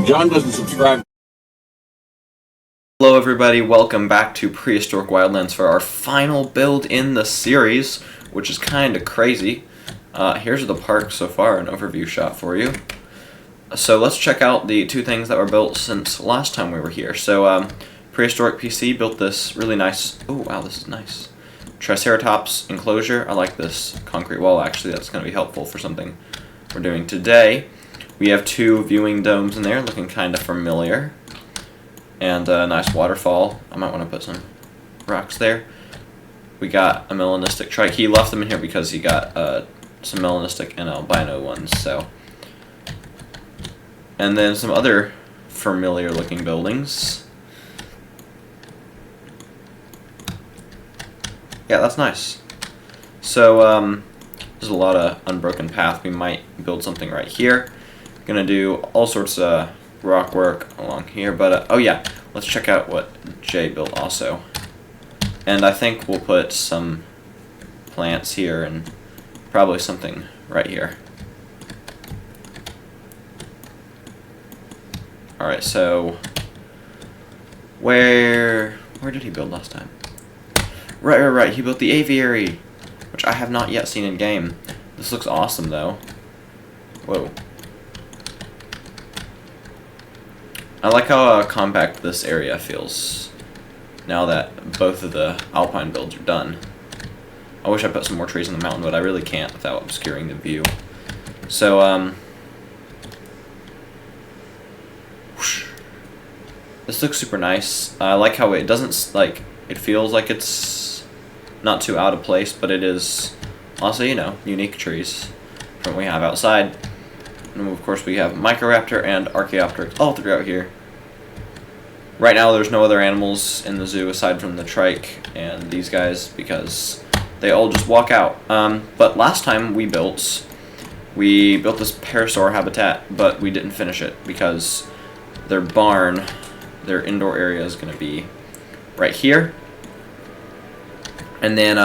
John doesn't subscribe. Hello everybody, welcome back to Prehistoric Wildlands for our final build in the series, which is kind of crazy. Here's the park so far, an overview shot for you. So let's check out the two things that were built since last time we were here. So Prehistoric PC built this really nice, oh wow, this is nice, Triceratops enclosure. I like this concrete wall actually, that's going to be helpful for something we're doing today. We have two viewing domes in there, looking kind of familiar. And a nice waterfall. I might want to put some rocks there. We got a melanistic trike. He left them in here because he got some melanistic and albino ones. So, and then some other familiar looking buildings. Yeah, that's nice. So there's a lot of unbroken path. We might build something right here. Gonna do all sorts of rock work along here, but oh yeah, let's check out what Jay built also. And I think we'll put some plants here and probably something right here. Alright, so where did he build last time? Right, he built the aviary, which I have not yet seen in game. This looks awesome though. Whoa. I like how compact this area feels now that both of the alpine builds are done. I wish I put some more trees on the mountain, but I really can't without obscuring the view. So, whoosh. This looks super nice. I like how it doesn't, like, it feels like it's not too out of place, but it is also, you know, unique trees from what we have outside. And of course we have Microraptor and Archaeopteryx all throughout here. Right now there's no other animals in the zoo aside from the trike and these guys because they all just walk out. But last time we built this parasaur habitat, but we didn't finish it because their barn, their indoor area is going to be right here. And then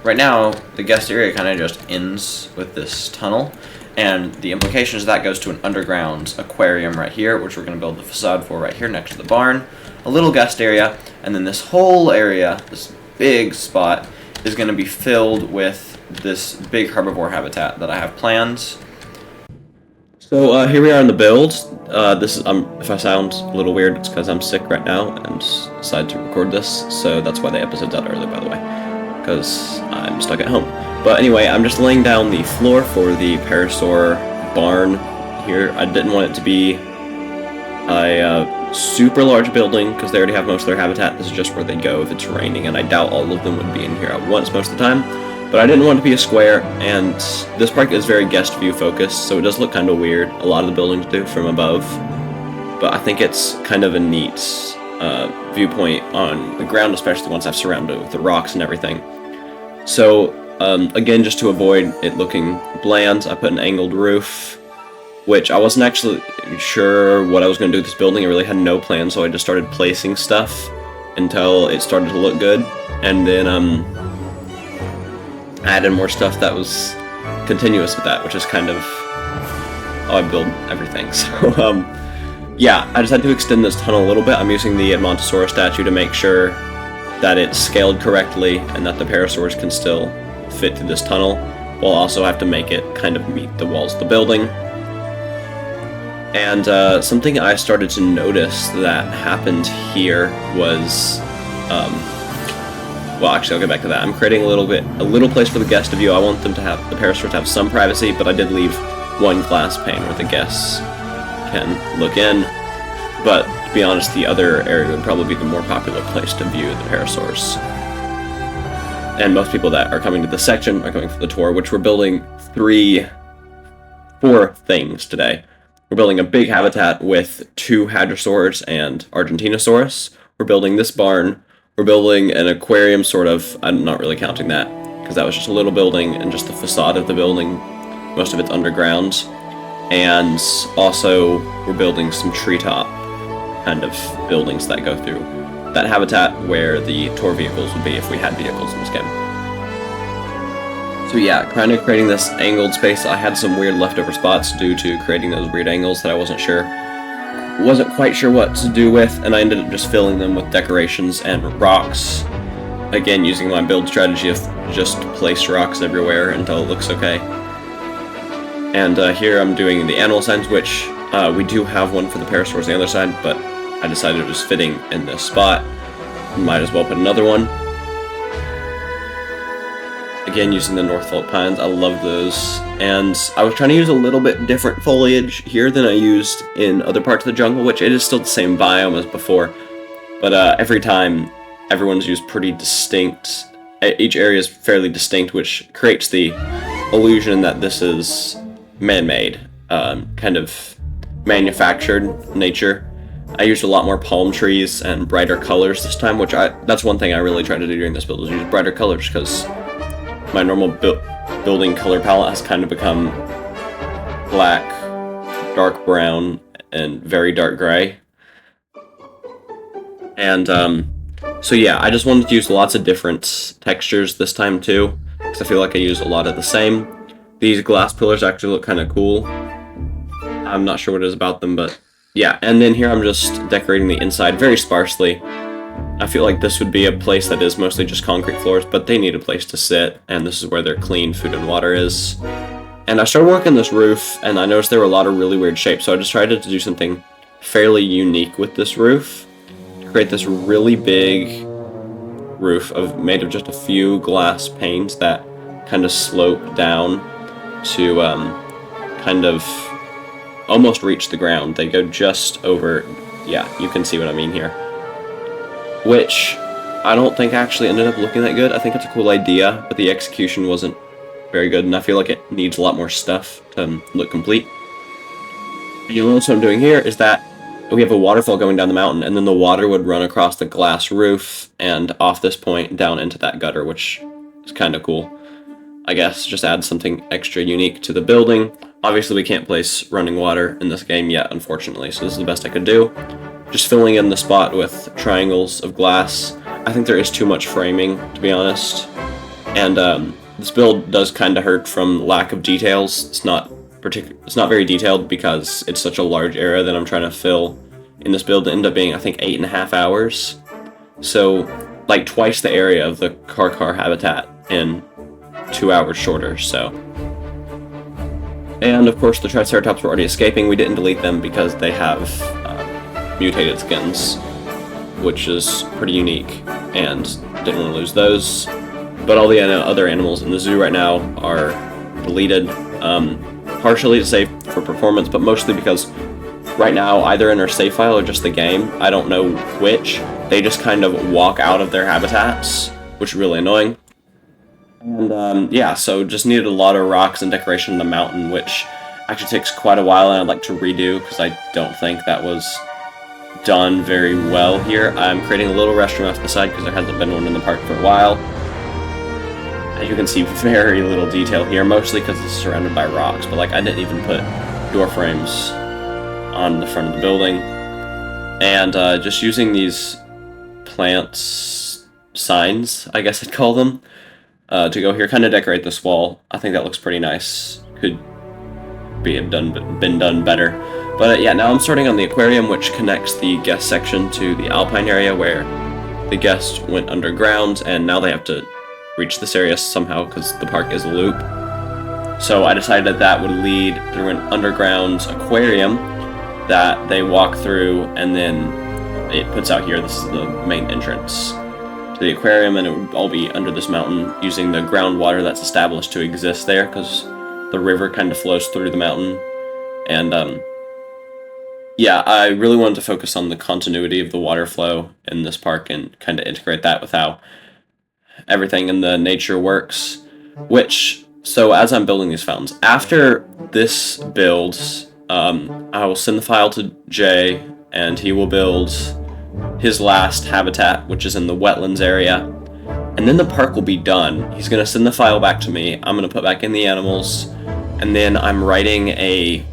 right now the guest area kind of just ends with this tunnel. And the implications of that goes to an underground aquarium right here, which we're going to build the facade for right here next to the barn. A little guest area, and then this whole area, this big spot, is going to be filled with this big herbivore habitat that I have planned. So here we are in the build. This is if I sound a little weird, it's because I'm sick right now and decided to record this. So that's why the episode's out early, by the way, because I'm stuck at home. But anyway, I'm just laying down the floor for the parasaur barn here. I didn't want it to be a super large building because they already have most of their habitat. This is just where they go if it's raining, and I doubt all of them would be in here at once most of the time. But I didn't want it to be a square, and this park is very guest view focused, so it does look kind of weird. A lot of the buildings do from above, but I think it's kind of a neat viewpoint on the ground, especially once I've surrounded it with the rocks and everything. So again, just to avoid it looking bland, I put an angled roof, which I wasn't actually sure what I was going to do with this building. I really had no plan, so I just started placing stuff until it started to look good, and then I added more stuff that was continuous with that, which is kind of how I build everything. So yeah, I just had to extend this tunnel a little bit. I'm using the Edmontosaurus statue to make sure that it's scaled correctly and that the parasaurs can still fit through this tunnel, while also have to make it kind of meet the walls of the building. And something I started to notice that happened here was, well, actually I'll get back to that. I'm creating a little place for the guest to view. I want them to have, the parasaurs to have some privacy, but I did leave one glass pane where the guests can look in. But to be honest, the other area would probably be the more popular place to view the parasaurs. And most people that are coming to this section are coming for the tour, which we're building four things today. We're building a big habitat with 2 hadrosaurs and Argentinosaurus. We're building this barn. We're building an aquarium, sort of. I'm not really counting that, because that was just a little building and just the facade of the building. Most of it's underground. And also, we're building some treetop kind of buildings that go through that habitat where the tour vehicles would be if we had vehicles in this game. So yeah, kind of creating this angled space. I had some weird leftover spots due to creating those weird angles that I wasn't quite sure what to do with, and I ended up just filling them with decorations and rocks. Again, using my build strategy of just place rocks everywhere until it looks okay. And here I'm doing the animal signs, which we do have one for the parasaurs on the other side, but I decided it was fitting in this spot. Might as well put another one. Again, using the Northvolt pines, I love those. And I was trying to use a little bit different foliage here than I used in other parts of the jungle, which it is still the same biome as before. But every time, everyone's used pretty distinct. Each area is fairly distinct, which creates the illusion that this is man-made, kind of manufactured nature. I used a lot more palm trees and brighter colors this time, which that's one thing I really tried to do during this build, is use brighter colors, because my normal building color palette has kind of become black, dark brown, and very dark gray. And so yeah, I just wanted to use lots of different textures this time too, because I feel like I use a lot of the same. These glass pillars actually look kind of cool. I'm not sure what it is about them, but yeah. And then here I'm just decorating the inside very sparsely. I feel like this would be a place that is mostly just concrete floors, but they need a place to sit, and this is where their clean food and water is. And I started working this roof, and I noticed there were a lot of really weird shapes, so I just tried to do something fairly unique with this roof. To create this really big roof made of just a few glass panes that kind of slope down to kind of almost reach the ground. They go just over, yeah, you can see what I mean here. Which I don't think actually ended up looking that good. I think it's a cool idea, but the execution wasn't very good, and I feel like it needs a lot more stuff to look complete. You'll notice what I'm doing here is that we have a waterfall going down the mountain, and then the water would run across the glass roof and off this point down into that gutter, which is kind of cool. I guess just add something extra unique to the building. Obviously we can't place running water in this game yet, unfortunately, so this is the best I could do. Just filling in the spot with triangles of glass. I think there is too much framing, to be honest. And this build does kind of hurt from lack of details. It's not very detailed because it's such a large area that I'm trying to fill in this build. It ended up being, I think, 8.5 hours. So, like twice the area of the car habitat in 2 hours shorter, so. And of course the Triceratops were already escaping. We didn't delete them because they have mutated skins, which is pretty unique, and didn't want to lose those. But all the other animals in the zoo right now are deleted, partially to save for performance, but mostly because right now, either in our save file or just the game, I don't know which, they just kind of walk out of their habitats, which is really annoying. And yeah, so just needed a lot of rocks and decoration in the mountain, which actually takes quite a while, and I'd like to redo because I don't think that was done very well here. I'm creating a little restroom off the side because there hasn't been one in the park for a while. As you can see, very little detail here, mostly because it's surrounded by rocks, but like I didn't even put door frames on the front of the building. And just using these plants signs, I guess I'd call them, to go here, kind of decorate this wall. I think that looks pretty nice. Could been done better. But yeah, now I'm starting on the aquarium, which connects the guest section to the alpine area where the guests went underground, and now they have to reach this area somehow because the park is a loop. So I decided that would lead through an underground aquarium that they walk through, and then it puts out here. This is the main entrance to the aquarium, and it would all be under this mountain using the groundwater that's established to exist there because the river kind of flows through the mountain. And yeah, I really wanted to focus on the continuity of the water flow in this park and kind of integrate that with how everything in the nature works. So as I'm building these fountains, after this builds, I will send the file to Jay, and he will build his last habitat, which is in the wetlands area. And then the park will be done. He's going to send the file back to me. I'm going to put back in the animals, and then I'm writing a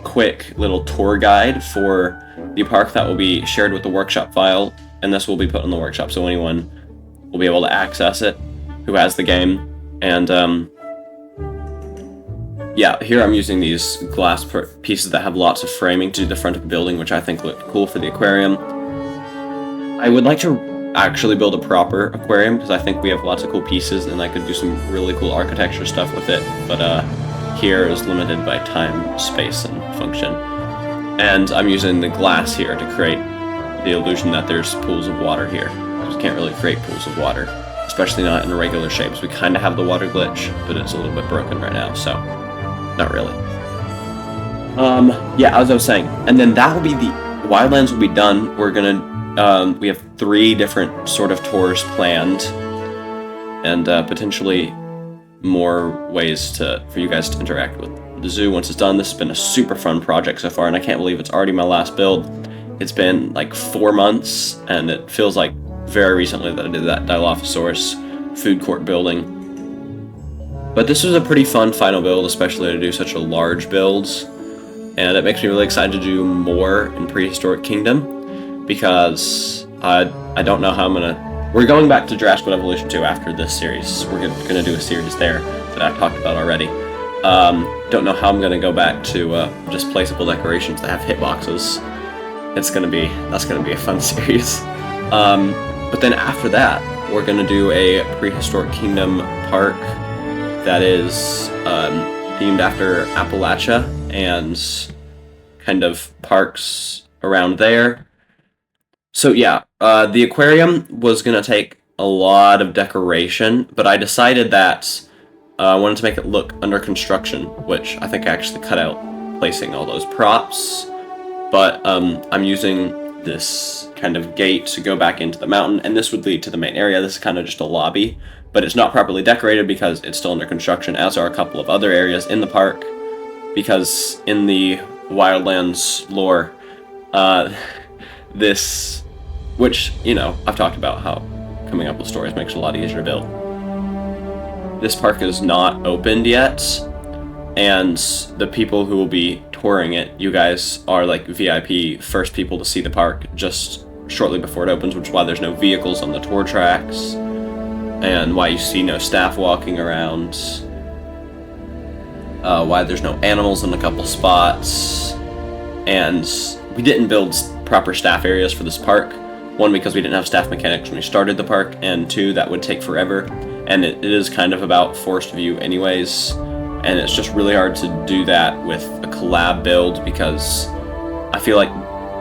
quick little tour guide for the park that will be shared with the workshop file, and this will be put in the workshop so anyone will be able to access it who has the game. And yeah, here I'm using these glass pieces that have lots of framing to the front of the building, which I think look cool for the aquarium. I would like to actually build a proper aquarium because I think we have lots of cool pieces and I could do some really cool architecture stuff with it, but here is limited by time, space, and function. And I'm using the glass here to create the illusion that there's pools of water here. You can't really create pools of water, especially not in regular shapes. We kind of have the water glitch, but it's a little bit broken right now, so not really. Yeah, as I was saying, and then that will be the Wildlands will be done. We're gonna we have 3 different sort of tours planned, and potentially more ways for you guys to interact with the zoo once it's done. This has been a super fun project so far, and I can't believe it's already my last build. It's been like 4 months, and it feels like very recently that I did that Dilophosaurus food court building. But this was a pretty fun final build, especially to do such a large build, and it makes me really excited to do more in Prehistoric Kingdom, because I don't know how I'm gonna... We're going back to Jurassic World Evolution 2 after this series. We're gonna do a series there that I've talked about already. Don't know how I'm gonna go back to just placeable decorations that have hitboxes. That's gonna be a fun series. But then after that, we're gonna do a Prehistoric Kingdom park that is themed after Appalachia and kind of parks around there. So yeah, the aquarium was gonna take a lot of decoration, but I decided that I wanted to make it look under construction, which I think I actually cut out placing all those props. But I'm using this kind of gate to go back into the mountain, and this would lead to the main area. This is kind of just a lobby, but it's not properly decorated because it's still under construction, as are a couple of other areas in the park, because in the Wildlands lore, this, which, you know, I've talked about how coming up with stories makes it a lot easier to build. This park is not opened yet, and the people who will be touring it, you guys are like VIP first people to see the park just shortly before it opens, which is why there's no vehicles on the tour tracks, and why you see no staff walking around, why there's no animals in a couple spots, and we didn't build proper staff areas for this park. 1, because we didn't have staff mechanics when we started the park, and 2, that would take forever, and it is kind of about forced view anyways. And it's just really hard to do that with a collab build, because I feel like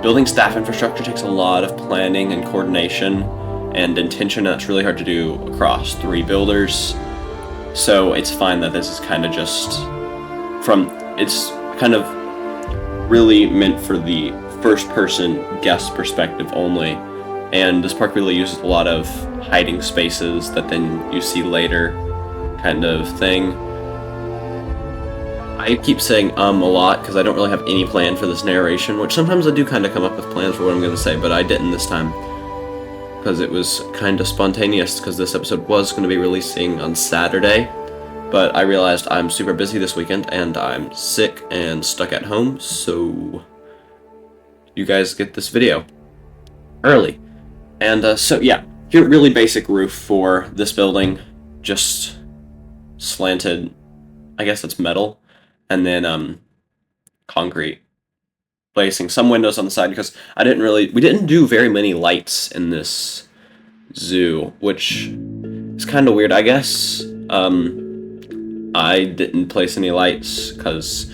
building staff infrastructure takes a lot of planning and coordination and intention, and that's really hard to do across 3 builders. So it's fine that this is kind of just it's kind of really meant for the first person guest perspective only. And this park really uses a lot of hiding spaces that then you see later kind of thing. I keep saying a lot because I don't really have any plan for this narration, which sometimes I do kind of come up with plans for what I'm going to say, but I didn't this time because it was kind of spontaneous, because this episode was going to be releasing on Saturday, but I realized I'm super busy this weekend and I'm sick and stuck at home, so you guys get this video early. And so yeah, here, really basic roof for this building, just slanted, I guess it's metal, and then concrete, placing some windows on the side, because we didn't do very many lights in this zoo, which is kind of weird, I guess. I didn't place any lights because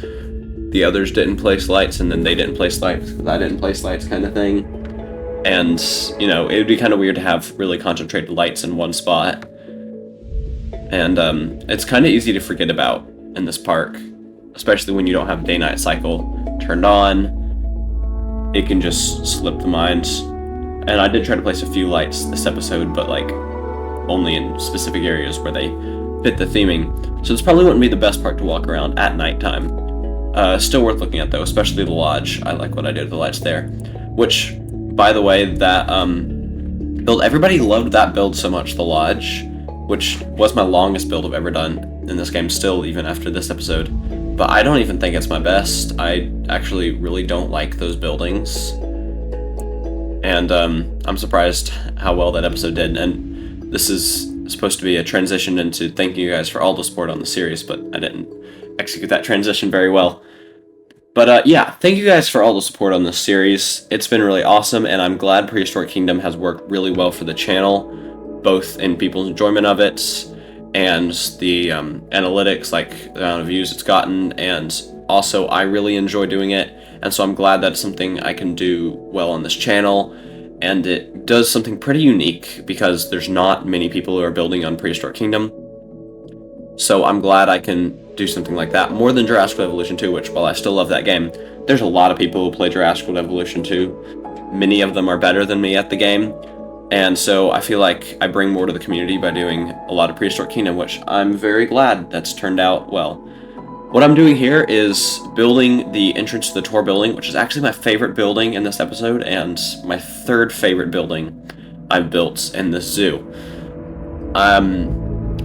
the others didn't place lights, and then they didn't place lights because I didn't place lights, kind of thing. And, you know, it would be kind of weird to have really concentrated lights in one spot. And it's kind of easy to forget about in this park, especially when you don't have day-night cycle turned on. It can just slip the mind. And I did try to place a few lights this episode, but like only in specific areas where they fit the theming. So this probably wouldn't be the best park to walk around at nighttime. Still worth looking at though, especially the lodge. I like what I did with the lights there. Which, by the way, that build, everybody loved that build so much, the lodge, which was my longest build I've ever done in this game still, even after this episode. But I don't even think it's my best. I actually really don't like those buildings. And I'm surprised how well that episode did. And this is supposed to be a transition into thanking you guys for all the support on the series, but I didn't execute that transition very well. But yeah, thank you guys for all the support on this series. It's been really awesome, and I'm glad Prehistoric Kingdom has worked really well for the channel, both in people's enjoyment of it and the analytics, like the amount of views it's gotten, and also I really enjoy doing it, and so I'm glad that's something I can do well on this channel, and it does something pretty unique because there's not many people who are building on Prehistoric Kingdom. So I'm glad I can do something like that, more than Jurassic Evolution 2, which, while I still love that game, there's a lot of people who play Jurassic Evolution 2. Many of them are better than me at the game, and so I feel like I bring more to the community by doing a lot of Prehistoric Kingdom, which I'm very glad that's turned out well. What I'm doing here is building the entrance to the tour building, which is actually my favorite building in this episode, and my third favorite building I've built in this zoo.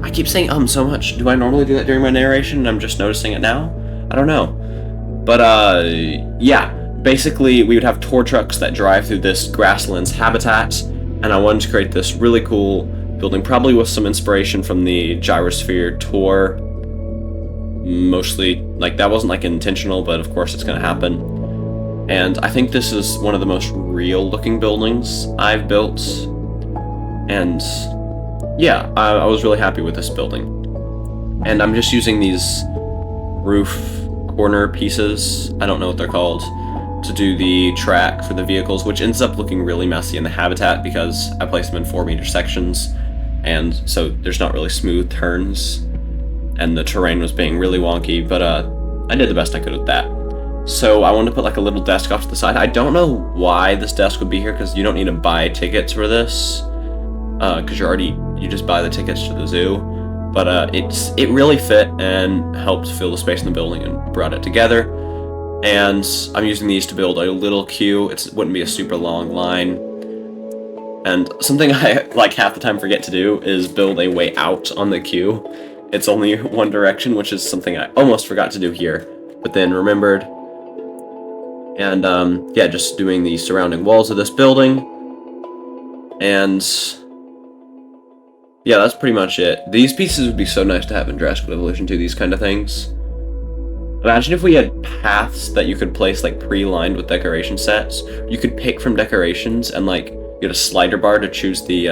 I keep saying so much. Do I normally do that during my narration and I'm just noticing it now? I don't know. But yeah, basically we would have tour trucks that drive through this grasslands habitat, and I wanted to create this really cool building, probably with some inspiration from the Gyrosphere tour. Mostly, like, that wasn't like intentional, but of course it's gonna happen. And I think this is one of the most real looking buildings I've built, and yeah, I was really happy with this building. And I'm just using these roof corner pieces, I don't know what they're called, to do the track for the vehicles, which ends up looking really messy in the habitat because I placed them in 4-meter sections, and so there's not really smooth turns, and the terrain was being really wonky, but I did the best I could with that. So I wanted to put like a little desk off to the side. I don't know why this desk would be here, because you don't need to buy tickets for this, because you just buy the tickets to the zoo, but it really fit and helped fill the space in the building and brought it together. And I'm using these to build a little queue. It wouldn't be a super long line. And something I like half the time forget to do is build a way out on the queue. It's only one direction, which is something I almost forgot to do here, but then remembered. And yeah, just doing the surrounding walls of this building. And yeah, that's pretty much it. These pieces would be so nice to have in Jurassic Evolution 2, these kind of things. Imagine if we had paths that you could place like pre-lined with decoration sets. You could pick from decorations and like get a slider bar to choose the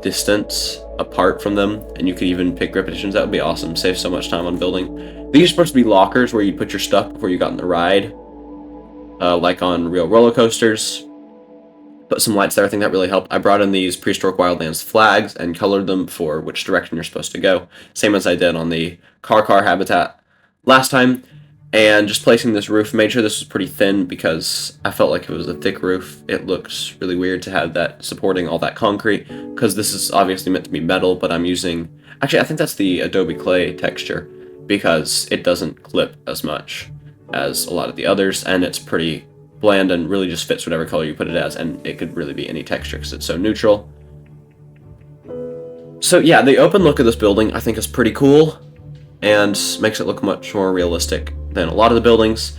distance apart from them, and you could even pick repetitions. That would be awesome. Save so much time on building. These are supposed to be lockers where you put your stuff before you got in the ride, like on real roller coasters. Put some lights there. I think that really helped. I brought in these Prehistoric Wildlands flags and colored them for which direction you're supposed to go, same as I did on the car habitat last time. And just placing this roof, made sure this was pretty thin because I felt like if it was a thick roof, it looks really weird to have that supporting all that concrete, because this is obviously meant to be metal, but I'm using, actually I think that's the Adobe Clay texture, because it doesn't clip as much as a lot of the others, and it's pretty bland and really just fits whatever color you put it as, and it could really be any texture because it's so neutral. So yeah, the open look of this building I think is pretty cool, and makes it look much more realistic than a lot of the buildings.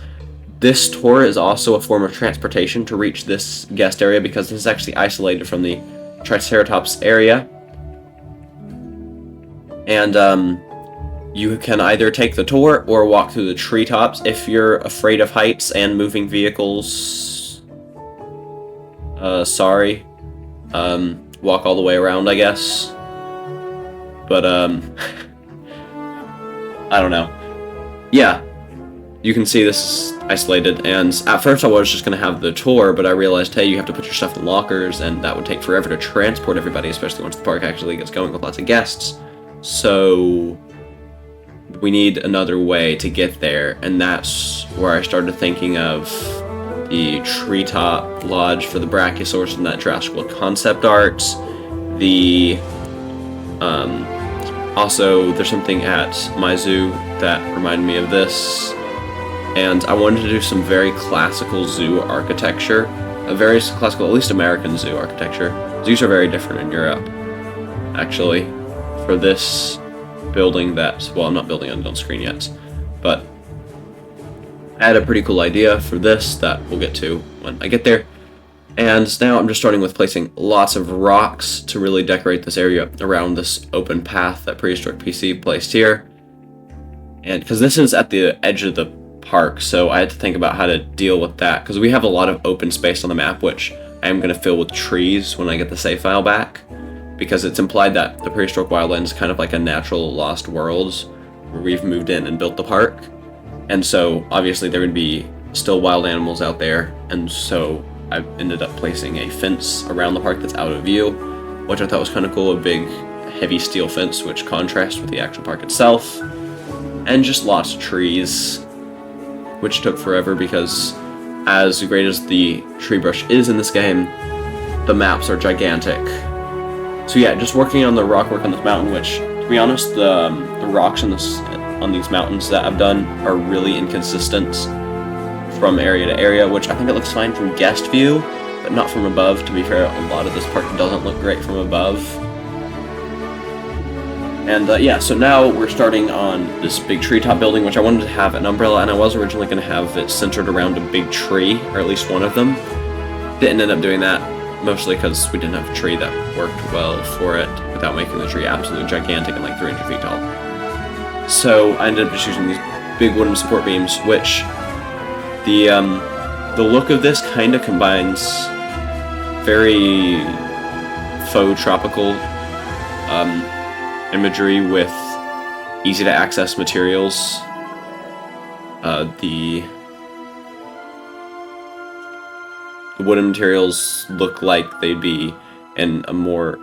This tour is also a form of transportation to reach this guest area, because this is actually isolated from the Triceratops area. And you can either take the tour or walk through the treetops. If you're afraid of heights and moving vehicles, sorry. Walk all the way around, I guess. But I don't know. Yeah, you can see this is isolated, and at first I was just going to have the tour, but I realized, hey, you have to put your stuff in lockers, and that would take forever to transport everybody, especially once the park actually gets going with lots of guests. So we need another way to get there, and that's where I started thinking of the treetop lodge for the Brachiosaurus and that Jurassic World concept art. The also, there's something at my zoo that reminded me of this, and I wanted to do some very classical zoo architecture, a very classical, at least American zoo architecture. Zoos are very different in Europe, actually, for this building that, well, I'm not building it on screen yet, but I had a pretty cool idea for this that we'll get to when I get there. And now I'm just starting with placing lots of rocks to really decorate this area around this open path that Prehistoric PC placed here. And because this is at the edge of the park, so I had to think about how to deal with that, because we have a lot of open space on the map, which I am going to fill with trees when I get the save file back, because it's implied that the Prehistoric Wildlands is kind of like a natural lost world where we've moved in and built the park. And so obviously there would be still wild animals out there, and so I ended up placing a fence around the park that's out of view, which I thought was kind of cool, a big heavy steel fence which contrasts with the actual park itself, and just lots of trees, which took forever because as great as the tree brush is in this game, the maps are gigantic. So yeah, just working on the rock work on this mountain, which, to be honest, the rocks on these mountains that I've done are really inconsistent from area to area, which I think it looks fine from guest view, but not from above. To be fair, a lot of this park doesn't look great from above. And yeah, so now we're starting on this big treetop building, which I wanted to have an umbrella, and I was originally going to have it centered around a big tree, or at least one of them. Didn't end up doing that, mostly because we didn't have a tree that worked well for it without making the tree absolutely gigantic and like 300 feet tall. So I ended up just using these big wooden support beams, which the look of this kind of combines very faux tropical imagery with easy to access materials. The wooden materials look like they'd be in a more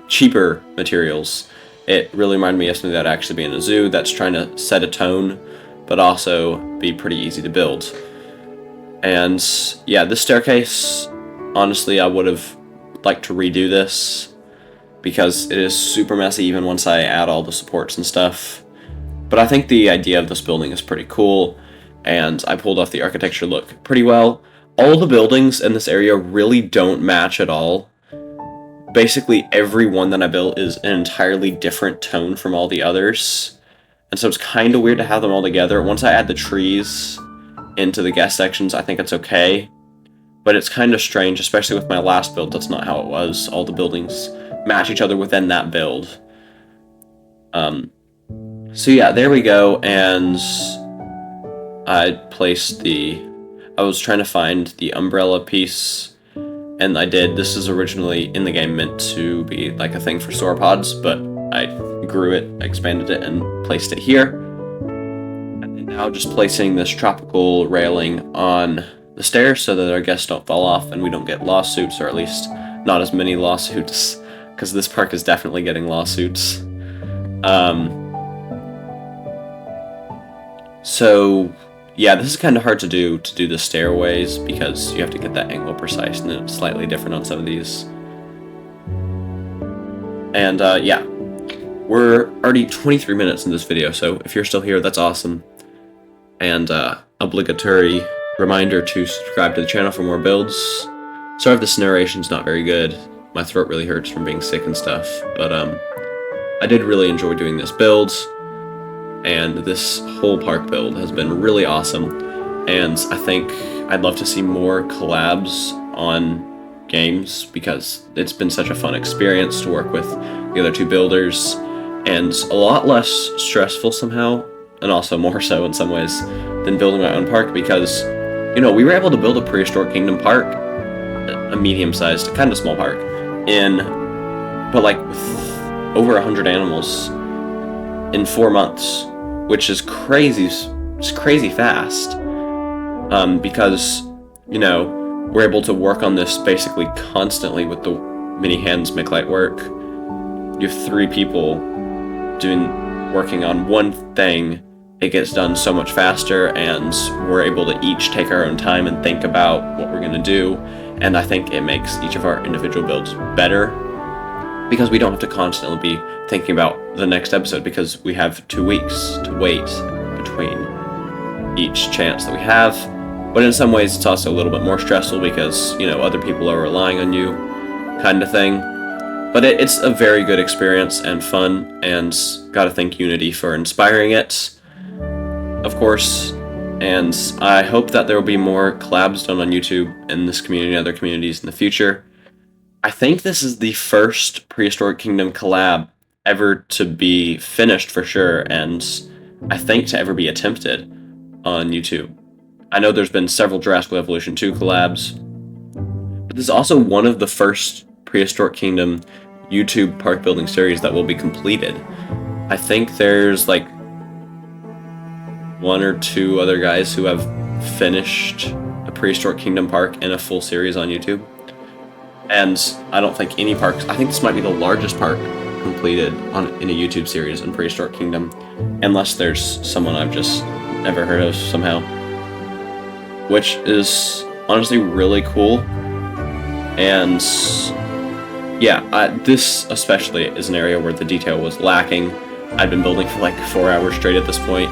cheaper materials. It really reminded me of something that actually be in a zoo that's trying to set a tone, but also be pretty easy to build. And yeah, this staircase, honestly, I would have liked to redo this, because it is super messy even once I add all the supports and stuff. But I think the idea of this building is pretty cool, and I pulled off the architecture look pretty well. All the buildings in this area really don't match at all. Basically every one that I built is an entirely different tone from all the others, and so it's kind of weird to have them all together. Once I add the trees into the guest sections, I think it's okay, but it's kind of strange, especially with my last build. That's not how it was. All the buildings match each other within that build. So yeah, there we go, and I was trying to find the umbrella piece, and I did. This is originally in the game meant to be like a thing for sauropods, but I grew it, expanded it, and placed it here. And now just placing this tropical railing on the stairs so that our guests don't fall off and we don't get lawsuits, or at least not as many lawsuits, because this park is definitely getting lawsuits. So yeah, this is kind of hard to do the stairways, because you have to get that angle precise, and it's slightly different on some of these. And yeah, we're already 23 minutes in this video, so if you're still here, that's awesome. And obligatory reminder to subscribe to the channel for more builds. Sorry if this narration's not very good. My throat really hurts from being sick and stuff, but I did really enjoy doing this build, and this whole park build has been really awesome, and I think I'd love to see more collabs on games, because it's been such a fun experience to work with the other two builders, and a lot less stressful somehow, and also more so in some ways than building my own park, because, you know, we were able to build a Prehistoric Kingdom park, a medium-sized, kind of small park, but like with over 100 animals in 4 months, which is crazy. It's crazy fast, because, you know, we're able to work on this basically constantly with the many hands make light work. You have 3 people working on one thing. It gets done so much faster, and we're able to each take our own time and think about what we're going to do, and I think it makes each of our individual builds better, because we don't have to constantly be thinking about the next episode, because we have 2 weeks to wait between each chance that we have. But in some ways it's also a little bit more stressful, because, you know, other people are relying on you, kind of thing. But it's a very good experience and fun, and gotta thank Unity for inspiring it, of course. And I hope that there will be more collabs done on YouTube in this community and other communities in the future. I think this is the first Prehistoric Kingdom collab ever to be finished for sure, and I think, to ever be attempted on YouTube. I know there's been several Jurassic Evolution 2 collabs, but this is also one of the first Prehistoric Kingdom YouTube park building series that will be completed. I think there's like 1 or 2 other guys who have finished a Prehistoric Kingdom park in a full series on YouTube. And I don't think any parks, I think this might be the largest park completed in a YouTube series in Prehistoric Kingdom, unless there's someone I've just never heard of somehow, which is honestly really cool. And yeah, this especially is an area where the detail was lacking. I'd been building for like 4 hours straight at this point,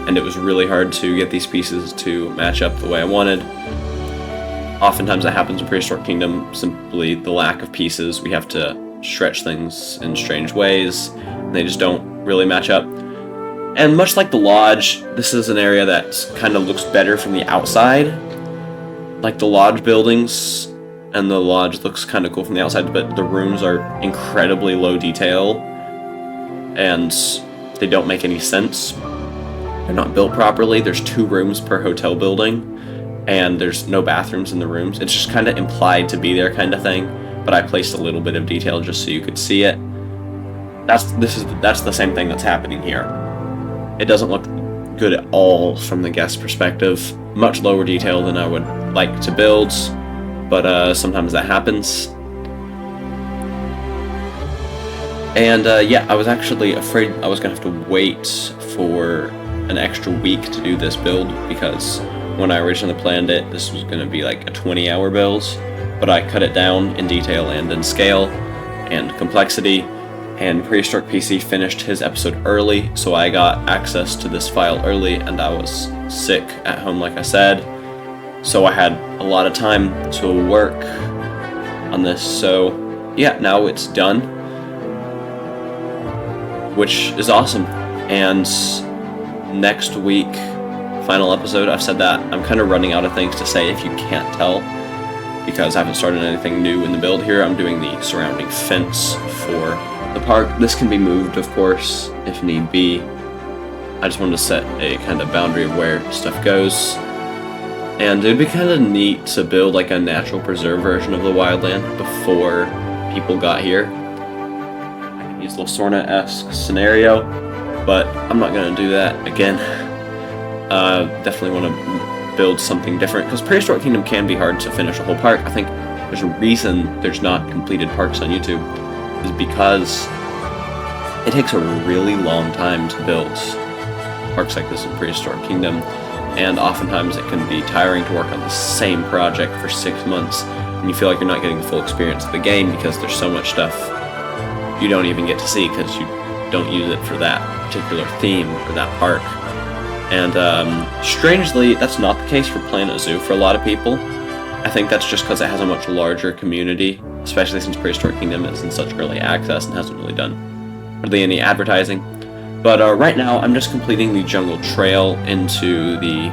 and it was really hard to get these pieces to match up the way I wanted. Oftentimes that happens in Prehistoric Kingdom, simply the lack of pieces. We have to stretch things in strange ways, and they just don't really match up. And much like the lodge, this is an area that kind of looks better from the outside. Like the lodge buildings, and the lodge looks kind of cool from the outside, but the rooms are incredibly low detail, and they don't make any sense. They're not built properly. There's 2 rooms per hotel building, and there's no bathrooms in the rooms. It's just kind of implied to be there kind of thing, but I placed a little bit of detail just so you could see it. That's the same thing that's happening here. It doesn't look good at all from the guest perspective. Much lower detail than I would like to build, but sometimes that happens. And yeah, I was actually afraid I was going to have to wait for an extra week to do this build, because when I originally planned it, this was going to be like a 20-hour build, but I cut it down in detail and in scale and complexity, and Prehistoric PC finished his episode early, so I got access to this file early, and I was sick at home, like I said, so I had a lot of time to work on this. So yeah, now it's done, which is awesome. And next week, final episode, I've said that I'm kind of running out of things to say, if you can't tell, because I haven't started anything new in the build here. I'm doing the surrounding fence for the park. This can be moved, of course, if need be. I just wanted to set a kind of boundary of where stuff goes. And it would be kind of neat to build like a natural preserve version of the wildland before people got here. I can use Lasorna-esque scenario, but I'm not going to do that again. Definitely want to build something different, because Prehistoric Kingdom can be hard to finish a whole park. I think there's a reason there's not completed parks on YouTube, is because it takes a really long time to build parks like this in Prehistoric Kingdom, and oftentimes it can be tiring to work on the same project for 6 months, and you feel like you're not getting the full experience of the game because there's so much stuff you don't even get to see because you don't use it for that particular theme or that park. And strangely, that's not the case for Planet Zoo for a lot of people. I think that's just because it has a much larger community, especially since Prehistoric Kingdom is in such early access and hasn't really done hardly any advertising. But right now, I'm just completing the jungle trail into the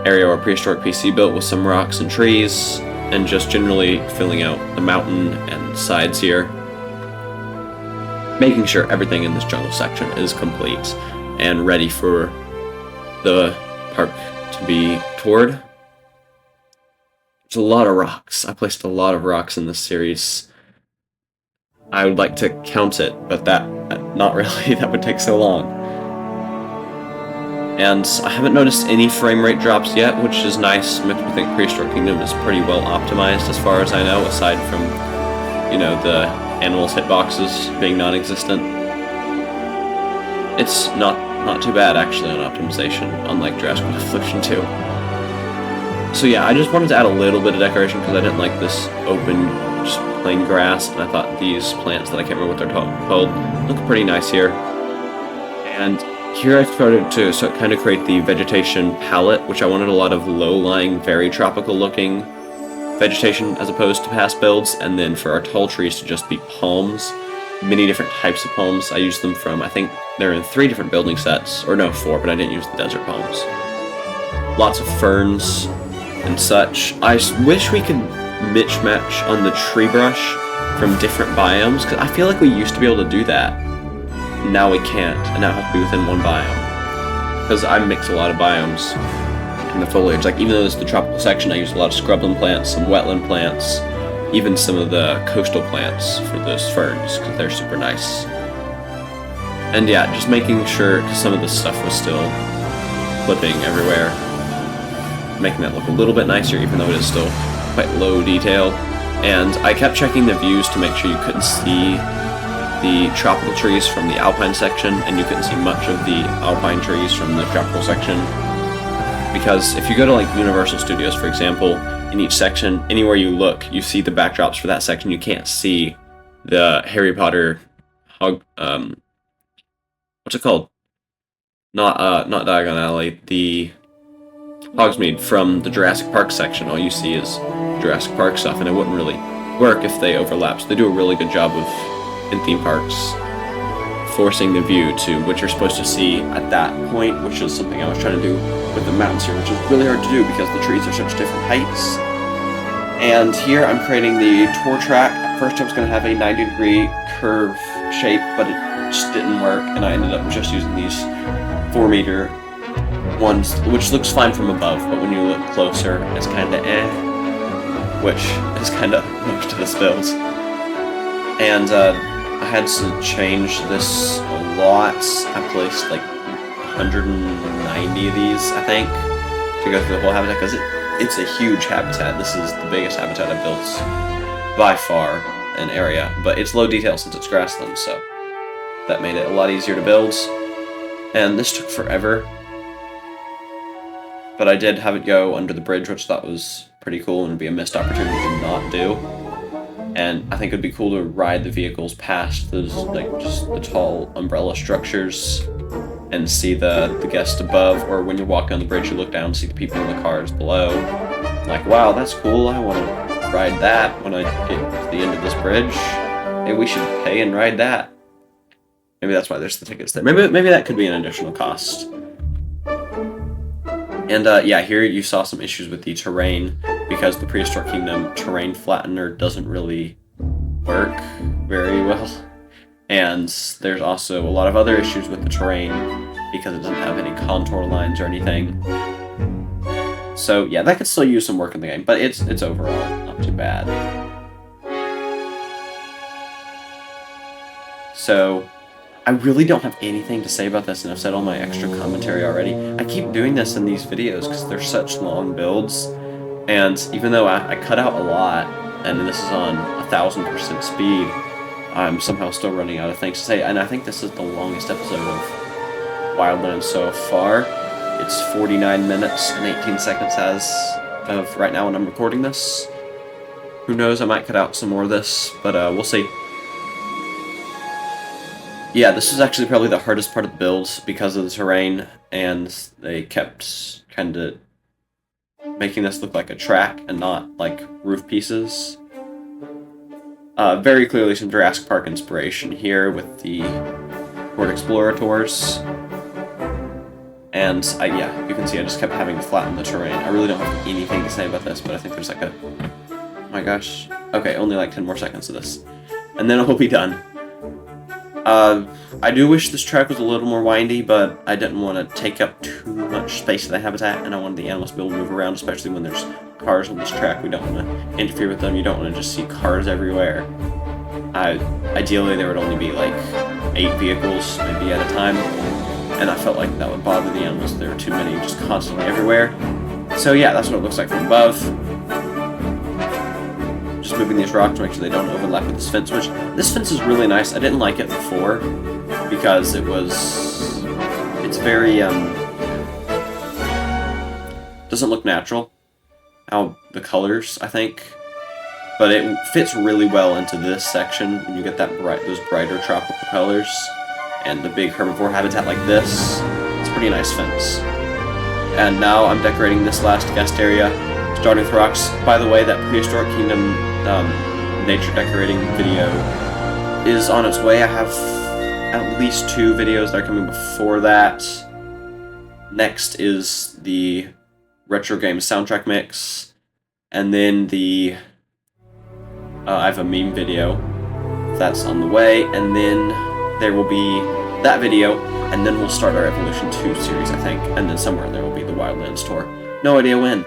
area where Prehistoric PC built with some rocks and trees, and just generally filling out the mountain and sides here, making sure everything in this jungle section is complete and ready for the park to be toured. There's a lot of rocks. I placed a lot of rocks in this series. I would like to count it, but not really. That would take so long. And I haven't noticed any frame rate drops yet, which is nice. Makes me think Prehistoric Kingdom is pretty well optimized as far as I know, aside from, you know, the animals' hitboxes being non-existent. It's not too bad, actually, on optimization, unlike Jurassic Evolution 2. So yeah, I just wanted to add a little bit of decoration because I didn't like this open, just plain grass, and I thought these plants that I can't remember what they're called look pretty nice here. And here I started to kind of create the vegetation palette, which I wanted a lot of low-lying, very tropical-looking vegetation as opposed to past builds, and then for our tall trees to just be palms. Many different types of palms. I used them from, I think they're in 3 different building sets, or no, 4, but I didn't use the desert palms. Lots of ferns and such. I wish we could mismatch on the tree brush from different biomes, because I feel like we used to be able to do that. Now we can't, and now it has to be within one biome. because I mix a lot of biomes in the foliage. Like, even though it's the tropical section, I use a lot of scrubland plants, some wetland plants, even some of the coastal plants for those ferns, because they're super nice. And yeah, just making sure, because some of this stuff was still clipping everywhere, making that look a little bit nicer, even though it is still quite low detail. And I kept checking the views to make sure you couldn't see the tropical trees from the alpine section, and you couldn't see much of the alpine trees from the tropical section. Because if you go to like Universal Studios, for example, in each section, anywhere you look, you see the backdrops for that section. You can't see the Harry Potter what's it called? Not Diagon Alley, the Hogsmeade from the Jurassic Park section. All you see is Jurassic Park stuff, and it wouldn't really work if they overlap. So they do a really good job of, in theme parks, forcing the view to what you're supposed to see at that point, which is something I was trying to do with the mountains here, which is really hard to do because the trees are such different heights. And here I'm creating the tour track. At first I was going to have a 90-degree curve shape, but it just didn't work, and I ended up just using these 4-meter ones, which looks fine from above, but when you look closer, it's kind of which is kind of most of this build. And I had to change this a lot. I placed like 190 of these, I think, to go through the whole habitat, because it's a huge habitat. This is the biggest habitat I've built by far in area, but it's low detail since it's grassland, so that made it a lot easier to build. And this took forever, but I did have it go under the bridge, which I thought was pretty cool and would be a missed opportunity to not do. And I think it'd be cool to ride the vehicles past those, like, just the tall umbrella structures and see the guests above, or when you're walking on the bridge, you look down and see the people in the cars below. Like, wow, that's cool, I want to ride that when I get to the end of this bridge. Maybe we should pay and ride that. Maybe that's why there's the tickets there. Maybe that could be an additional cost. And yeah, here you saw some issues with the terrain, because the Prehistoric Kingdom terrain flattener doesn't really work very well. And there's also a lot of other issues with the terrain because it doesn't have any contour lines or anything. So yeah, that could still use some work in the game, but it's overall not too bad. So I really don't have anything to say about this, and I've said all my extra commentary already. I keep doing this in these videos because they're such long builds, and even though I cut out a lot, and this is on 1000% speed, I'm somehow still running out of things to say, and I think this is the longest episode of Wildlands so far. It's 49 minutes and 18 seconds as of right now when I'm recording this. Who knows, I might cut out some more of this, but we'll see. Yeah, this is actually probably the hardest part of the build because of the terrain, and they kept kind of making this look like a track and not like roof pieces. Very clearly some Jurassic Park inspiration here with the Ford Explorer tours. And yeah, you can see I just kept having to flatten the terrain. I really don't have anything to say about this, but I think there's like a... Oh my gosh. Okay, only like 10 more seconds of this. And then it will be done. I do wish this track was a little more windy, but I didn't want to take up too much space in the habitat, and I wanted the animals to be able to move around, especially when there's cars on this track. We don't want to interfere with them. You don't want to just see cars everywhere. Ideally, there would only be like 8 vehicles, maybe at a time, and I felt like that would bother the animals. There were too many just constantly everywhere. So yeah, that's what it looks like from above. Just moving these rocks to make sure they don't overlap with this fence, which this fence is really nice. I didn't like it before because it's very, doesn't look natural, how the colors, I think, but it fits really well into this section when you get those brighter tropical colors and the big herbivore habitat like this. It's a pretty nice fence. And now I'm decorating this last guest area, starting with rocks. By the way, that Prehistoric Kingdom nature decorating video is on its way. I have at least 2 videos that are coming before that. Next is the retro game soundtrack mix, and then I have a meme video that's on the way, and then there will be that video, and then we'll start our Evolution 2 series, I think, and then somewhere there will be the Wildlands tour. No idea when.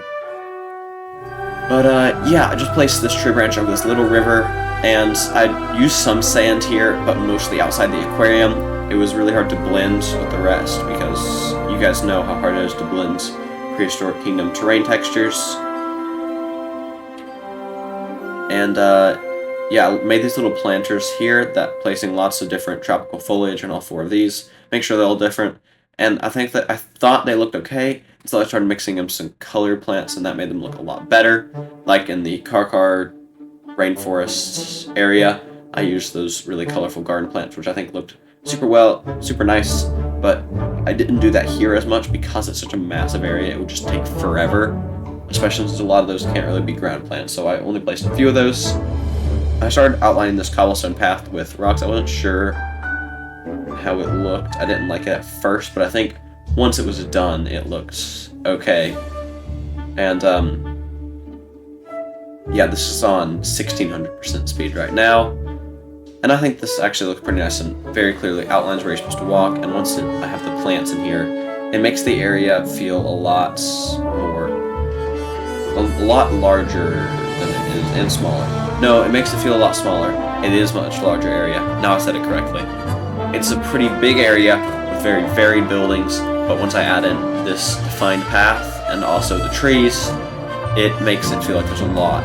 But, yeah, I just placed this tree branch over this little river, and I used some sand here, but mostly outside the aquarium. It was really hard to blend with the rest, because you guys know how hard it is to blend Prehistoric Kingdom terrain textures. And, yeah, I made these little planters here that placing lots of different tropical foliage on all 4 of these. Make sure they're all different. And I thought they looked okay, until I started mixing in some colored plants, and that made them look a lot better. Like in the Karkar rainforest area, I used those really colorful garden plants, which I think looked super nice, but I didn't do that here as much because it's such a massive area. It would just take forever, especially since a lot of those can't really be ground plants, so I only placed a few of those. I started outlining this cobblestone path with rocks. I wasn't sure how it looked. I didn't like it at first, but I think once it was done, it looked okay. And, yeah, this is on 1600% speed right now. And I think this actually looks pretty nice and very clearly outlines where you're supposed to walk. And once I have the plants in here, it makes the area feel a lot larger than it is, and smaller. No, it makes it feel a lot smaller. It is a much larger area. Now I said it correctly. It's a pretty big area with very varied buildings, but once I add in this defined path and also the trees, it makes it feel like there's a lot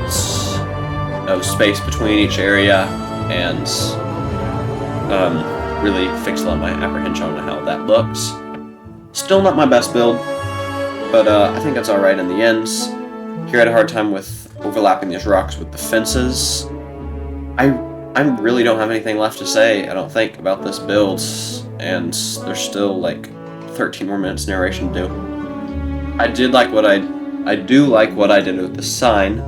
of space between each area, and really fixed a lot of my apprehension on how that looks. Still not my best build, but I think that's alright in the end. Here I had a hard time with overlapping these rocks with the fences. I really don't have anything left to say, I don't think, about this build, and there's still like 13 more minutes narration to do. I do like what I did with the sign,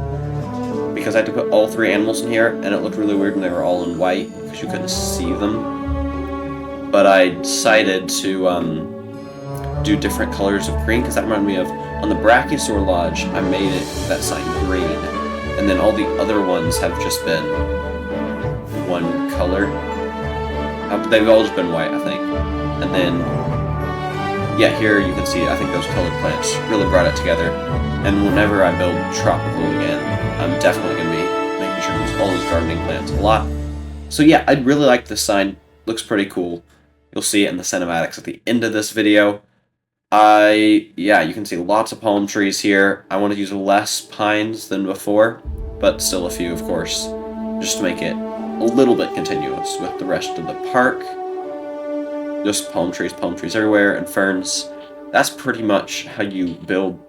because I had to put all 3 animals in here, and it looked really weird when they were all in white, because you couldn't see them. But I decided to do different colors of green, because that reminded me of, on the Brachiosaur Lodge, I made that sign green, and then all the other ones have just been one color. They've all just been white, I think. And then, yeah, here you can see, I think those colored plants really brought it together. And whenever I build tropical again, I'm definitely going to be making sure to use all those gardening plants a lot. So yeah, I really like this sign. Looks pretty cool. You'll see it in the cinematics at the end of this video. Yeah, you can see lots of palm trees here. I want to use less pines than before, but still a few, of course, just to make it a little bit continuous with the rest of the park. Just palm trees everywhere, and ferns. That's pretty much how you build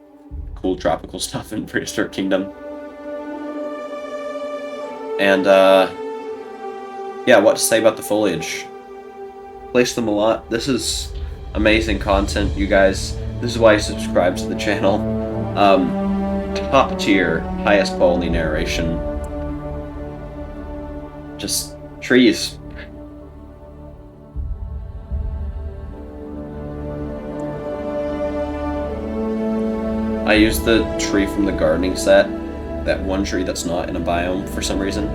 cool tropical stuff in Prehistoric Kingdom. And, yeah, what to say about the foliage? Place them a lot. This is amazing content, you guys. This is why you subscribe to the channel. Top tier, highest quality narration. Just trees. I used the tree from the gardening set, that one tree that's not in a biome for some reason.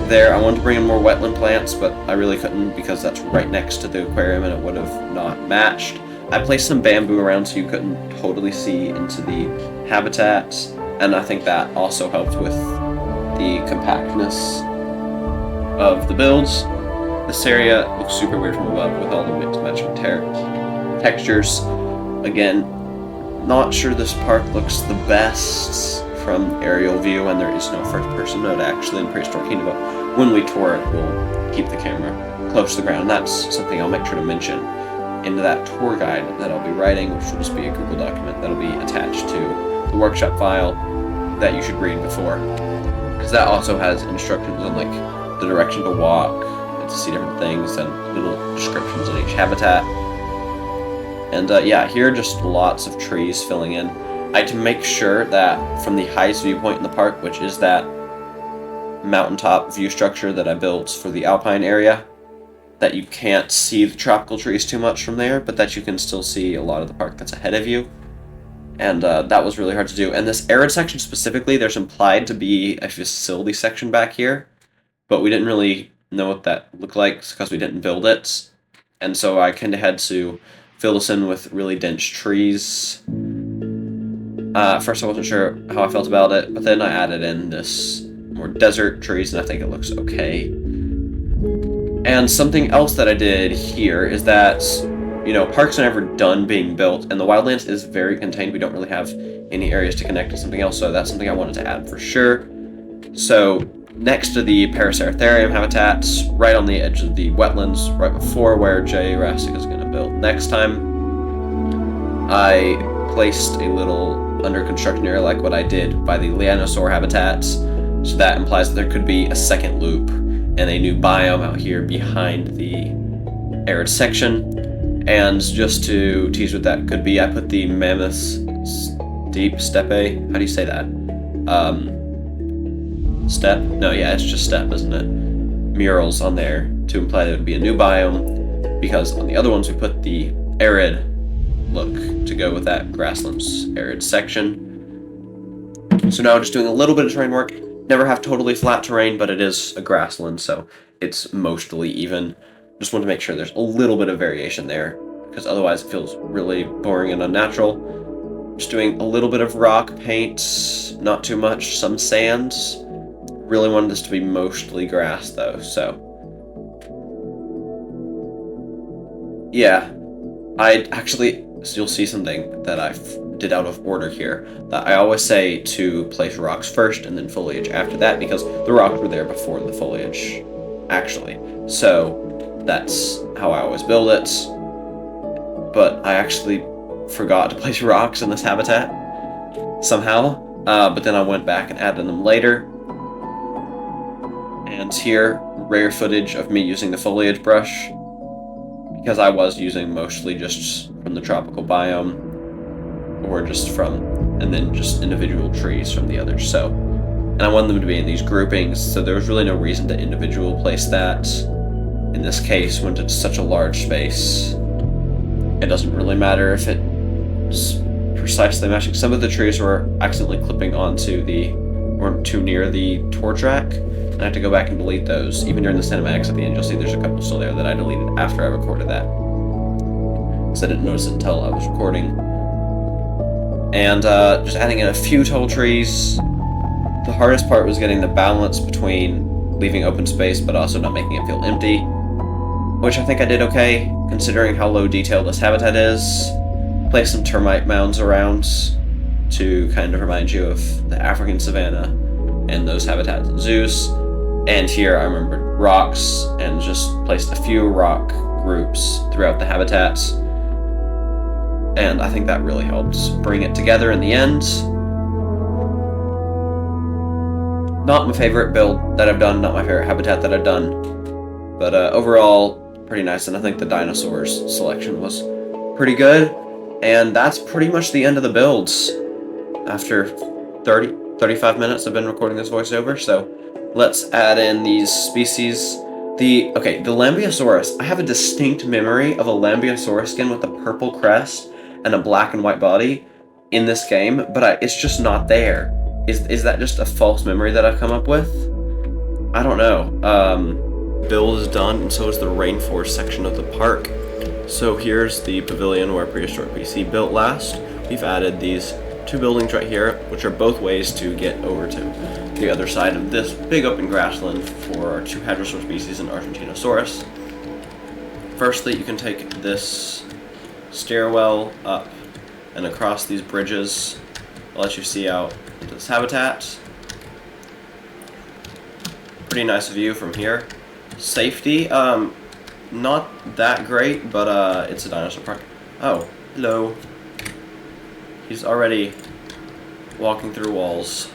There, I wanted to bring in more wetland plants, but I really couldn't because that's right next to the aquarium and it would have not matched. I placed some bamboo around so you couldn't totally see into the habitat, and I think that also helped with the compactness of the builds. This area looks super weird from above with all the mixed matching textures. Again, not sure this park looks the best from aerial view, and there is no first-person mode actually in Prehistoric Kingdom, but when we tour it, we'll keep the camera close to the ground. That's something I'll make sure to mention into that tour guide that I'll be writing, which will just be a Google document that'll be attached to the workshop file that you should read before, because that also has instructions on like the direction to walk and to see different things and little descriptions in each habitat. And yeah, here are just lots of trees filling in. I had to make sure that from the highest viewpoint in the park, which is that mountaintop view structure that I built for the alpine area, that you can't see the tropical trees too much from there, but that you can still see a lot of the park that's ahead of you. And that was really hard to do. And this arid section specifically, there's implied to be a facility section back here, but we didn't really know what that looked like because we didn't build it. And so I kind of had to fill this in with really dense trees. At first I wasn't sure how I felt about it, but then I added in this more desert trees, and I think it looks okay. And something else that I did here is that, you know, parks are never done being built, and the wildlands is very contained. We don't really have any areas to connect to something else, so that's something I wanted to add for sure. So next to the Paraceratherium habitats, right on the edge of the wetlands, right before where Jurassic is going to build next time, I placed a little under construction area like what I did by the Lianosaur habitats. So that implies that there could be a second loop and a new biome out here behind the arid section. And just to tease what that could be, I put the mammoth steppe. How do you say that? Steppe? No, yeah, it's just steppe, isn't it? Murals on there to imply that it would be a new biome, because on the other ones we put the arid look to go with that grasslands arid section. So now just doing a little bit of terrain work. Never have totally flat terrain, but it is a grassland, so it's mostly even. Just want to make sure there's a little bit of variation there, because otherwise it feels really boring and unnatural. Just doing a little bit of rock paint, not too much, some sands. Really wanted this to be mostly grass though, so. Yeah, you'll see something that I did out of order here. That I always say to place rocks first and then foliage after that, because the rocks were there before the foliage, actually. So that's how I always build it. But I actually forgot to place rocks in this habitat somehow. But then I went back and added them later. And here, rare footage of me using the foliage brush, because I was using mostly just from the tropical biome, or just from, and then just individual trees from the others. So, and I wanted them to be in these groupings, so there was really no reason to individual place that. In this case, when it's such a large space, it doesn't really matter if it's precisely matching. Some of the trees were accidentally clipping onto or too near the tour track, and I have to go back and delete those. Even during the cinematics at the end, you'll see there's a couple still there that I deleted after I recorded that, because I didn't notice it until I was recording. And just adding in a few tall trees. The hardest part was getting the balance between leaving open space but also not making it feel empty, which I think I did okay, considering how low detail this habitat is. Place some termite mounds around to kind of remind you of the African savanna and those habitats in zoos. And here I remembered rocks and just placed a few rock groups throughout the habitats. And I think that really helps bring it together in the end. Not my favorite build that I've done, not my favorite habitat that I've done. But overall, pretty nice, and I think the dinosaurs selection was pretty good. And that's pretty much the end of the builds. After 35 minutes I've been recording this voiceover, so let's add in these species. The Lambeosaurus. I have a distinct memory of a Lambeosaurus skin with a purple crest and a black and white body in this game, but it's just not there. Is that just a false memory that I've come up with? I don't know. Build is done, and so is the rainforest section of the park. So here's the pavilion where Prehistoric PC built last. We've added these two buildings right here, which are both ways to get over to the other side of this big open grassland for our two hadrosaur species and Argentinosaurus. Firstly, you can take this stairwell up and across these bridges. I'll let you see out into this habitat. Pretty nice view from here. Safety, not that great, but it's a dinosaur park. Oh, hello. He's already walking through walls.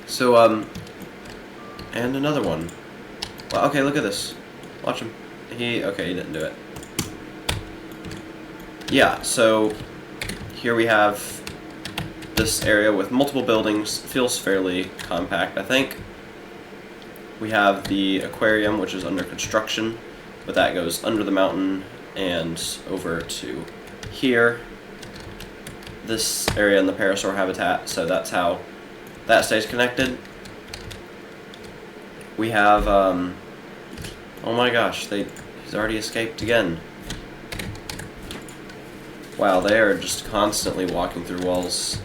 So, and another one. Well, okay, look at this. Watch him. Okay, he didn't do it. Yeah, so here we have this area with multiple buildings. Feels fairly compact, I think. We have the aquarium, which is under construction, but that goes under the mountain and over to here. This area in the parasaur habitat, so that's how that stays connected. We have, well, Oh my gosh, he's already escaped again. Wow, they are just constantly walking through walls.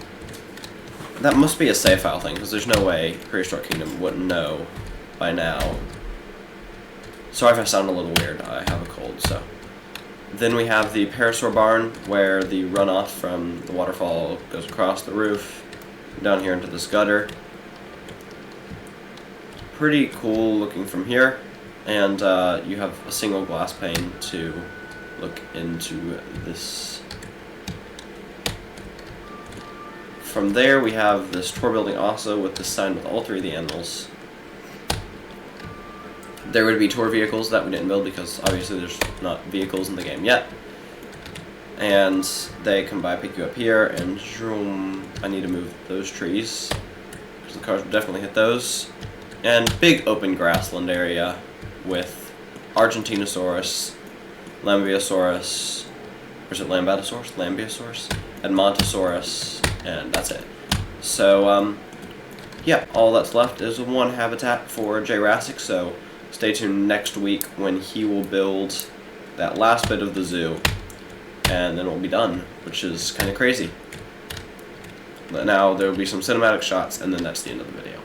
That must be a save file thing, because there's no way Prehistoric Kingdom wouldn't know by now. Sorry if I sound a little weird, I have a cold, so. Then we have the Parasaur Barn, where the runoff from the waterfall goes across the roof, down here into this gutter. Pretty cool looking from here, and you have a single glass pane to look into this. From there we have this tour building also with this sign with all three of the animals. There would be tour vehicles that we didn't build because obviously there's not vehicles in the game yet. And they come by, pick you up here, and zoom. I need to move those trees because the cars would definitely hit those. And big open grassland area with Argentinosaurus, Lambeosaurus, or is it Lambatosaurus? Lambeosaurus? Edmontosaurus, and that's it. So, yeah, all that's left is one habitat for Jurassic, so stay tuned next week when he will build that last bit of the zoo, and then we'll be done, which is kind of crazy. But now there will be some cinematic shots, and then that's the end of the video.